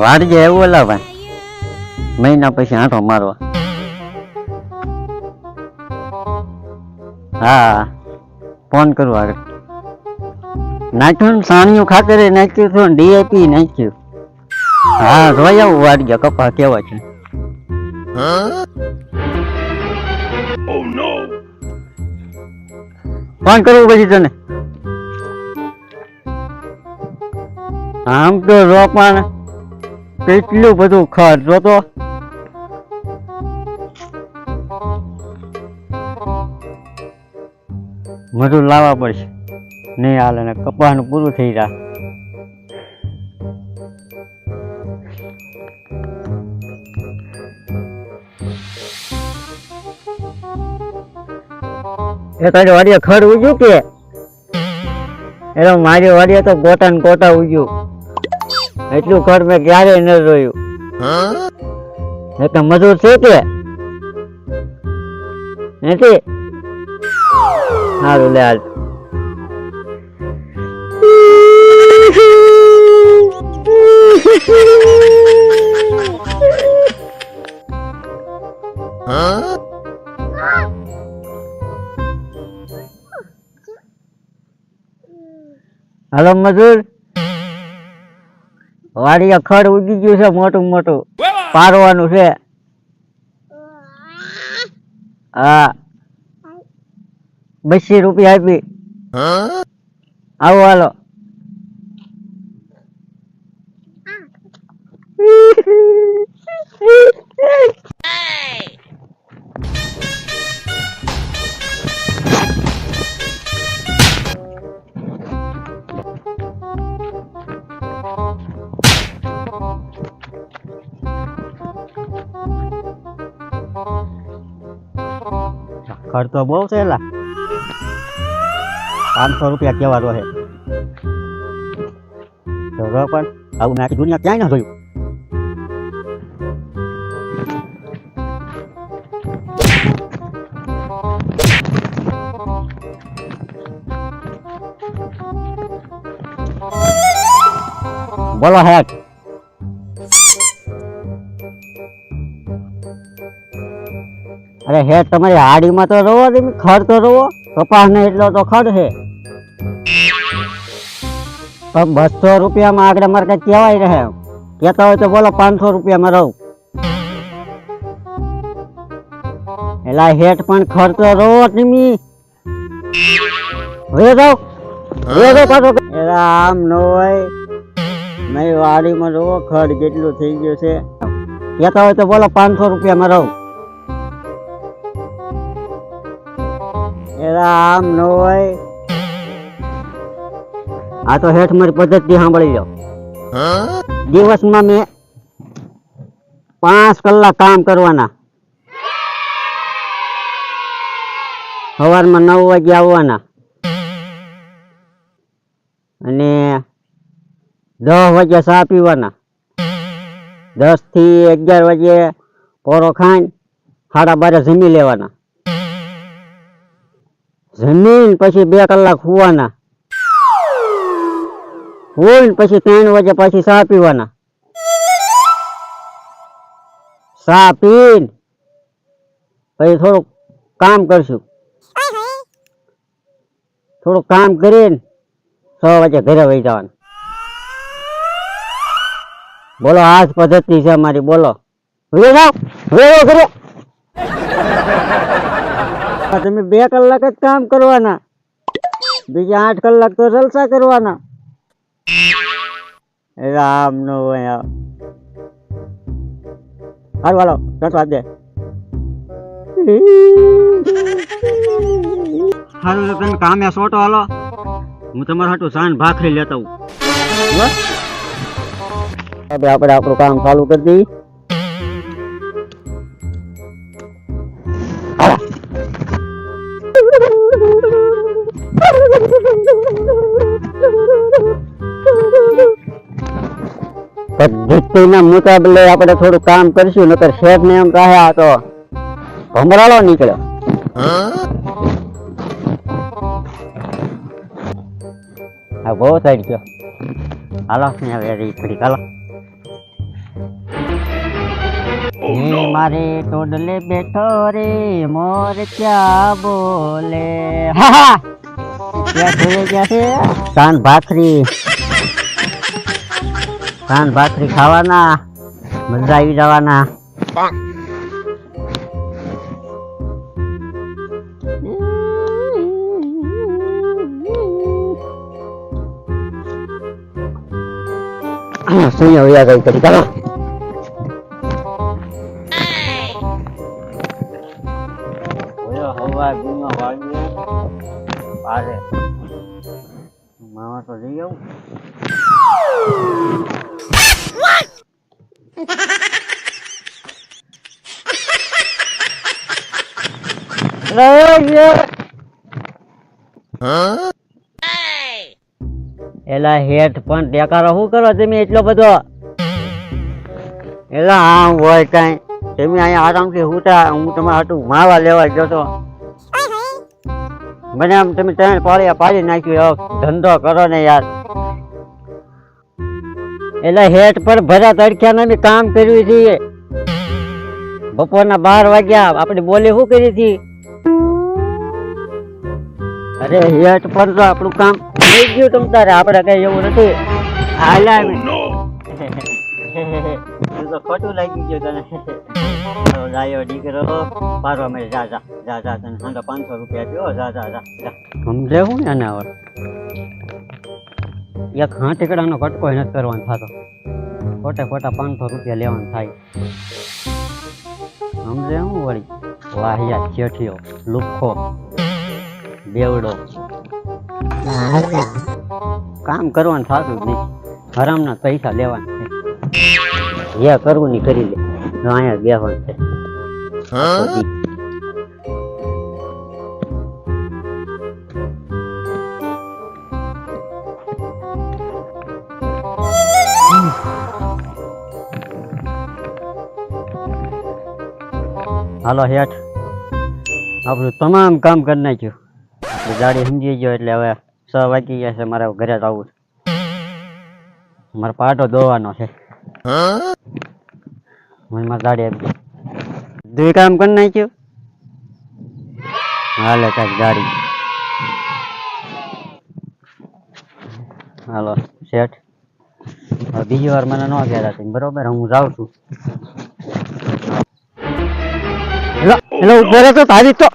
વાડી એવું ઓલા ભાઈ મહિના પછી આંટો મારવા. હા ફોન કરું આગળ. નાખ્યું ને સાણિયું ખાતર નાખ્યું હતું ને ડીએપી નાખ્યું. હા જોઈ આવું વાડી કપા કેવા છે. ફોન કરવું પછી તને. આમ તો રોપણ કેટલું બધું ખર્ચ જોતો. મજૂર લાવવા પડશે નહીં હાલે ને કપાસનું પૂરું થઈ જાય. એ તારી વાડીએ ખડ ઉગ્યું કે મારી વાડીએ તો ગોટા ને ગોટા ઉગ્યું. એટલું ખડ મેં ક્યારેય ન જોયું. મજૂર છે કે નથી? સારું લે હાલ. હાલો મજૂર, વાડીએ ખડ ઉગી ગયું છે મોટું મોટું, પારવાનું છે. હા 200 રૂપિયા આપી. આવો હાલો. ખર્ચો બહુ છે એલા. 500 રૂપિયા કેવા રહે તો પણ આવું નાખી દુનિયા ક્યાંય ના જોયું. બોલો હેક. અરે હેઠ તમારી હાડીમાં તો રહો, તમે ખડ તો રહો. કપાસ ને એટલો તો ખડ છે. પણ 200 રૂપિયામાં આગળ મારે કઈ કહેવાય રહે. કહેતા હોય તો બોલો 500 રૂપિયામાં રહું. એલા હેઠ પણ ખડ તો રહો તમે. એલા આમ ન હોય. મારી વાડીમાં રહો, ખડ કેટલું થઈ ગયું છે. કહેતા હોય તો બોલો 500 રૂપિયામાં રહું. આમ ન હોય. આ તો હેઠ મારી પદ્ધતિ સાંભળી લો. દિવસમાં મેં 5 કલાક કામ કરવાના. સવારમાં 9 વાગે આવવાના અને 10 વાગે ચા પીવાના. 10 થી 11 વાગે પોરો ખાઈને 12:30 જમી લેવાના. જમીન પછી 2 કલાક સુવાના. સુઈને પછી 3 વાગે પછી ચા પીવાના. ચા પીને પછી થોડુંક કામ કરશું. થોડુંક કામ કરીને 6 વાગે ઘરે વહી જવાનું. બોલો આ જ પદ્ધતિ છે મારી. બોલો ઘરે. તમે 2 કલાક જ કામ કરવાના, બીજા 8 કલાક તો જલસા કરવાના. આમ નો હોય. હાલો હાલો ચટવા દે. હારું તમે કામે સોટો હાલો. હું તમારા હાટુ સાન ભાખરી લેતા હું. આપણે આપણું કામ ચાલુ કરી દઈએ. પદ્ધતિના મુતાબલે આપણે થોડું કામ કરશું, નકર શેઠ ને એમ કહે આ તો ભમરાળો નીકળ્યો. હા બહુ થઈ ગયો. હાલો હવે ઘડી હાલો. હે મારે ટોડલે બેઠો રે મોર ક્યાં બોલે. હા હા ક્યાં જોઈએ ગયા છે? કાન ભાખરી ખાવાના, મજા આવી જવાના. શું હોયા ગઈ કરી ચાલો. હવા ગુનો વાગ્યો પારે માવા તો જઈ આવું. એલા હેઠ પણ ટેકારો શું કરો તમે એટલો બધો? એલા આમ હોય કઈ તમે અહીંયા આરામથી હુટા, હું તમારા હાટું માવા લેવા ગયો તો. મને આમ તમે ત્રણ પાળિયા પાડી નાખ્યું. ધંધો કરો ને યાર. એટલે હેઠ પર ભરા તડખ્યા ને કામ કર્યું છે. બપોરના 12 વાગ્યા આપણે બોલી શું કરી હતી? અરે હેઠ પર તો આપણું કામ થઈ ગયું. તમ તારે આપણે કઈ એવું નથી. તો ખોટું લાગી ગયું તને. જાયો દીકરો પારવા મેં જા જા જા જા તને 500 રૂપિયા આપ્યો. જા જા જા સમજે હું ને આને હવે એક હાંટીકડાનો કટકો નથી કરવાનો થતો. ખોટા 500 રૂપિયા લેવાનું થાય. સમજે હું વળી વાહિયા ચેઠિયો લુખ્ખો બેવડો કામ કરવાનું થતું જ નહીં. હરામના પૈસા લેવાના છે. જે કરવું નહીં કરી લે. અહીંયા બેહવાનું છે. હાલો હેઠ આપણું તમામ કામ કરી નાખ્યું. ગાડી સમજી ગયો એટલે હવે 6 વાગી ગયા છે. મારે ઘરે જવું છે. મારે પાટો દોવાનો છે. મને મારી ગાડી આપી દે. કામ કરી નાખ્યું. હાલે કાંઈક ગાડી. હાલો શેઠ બીજી વાર મને ન કહેતા છે બરોબર. હું જાઉં છું. હેલો ઉભો રહે તો તારી તો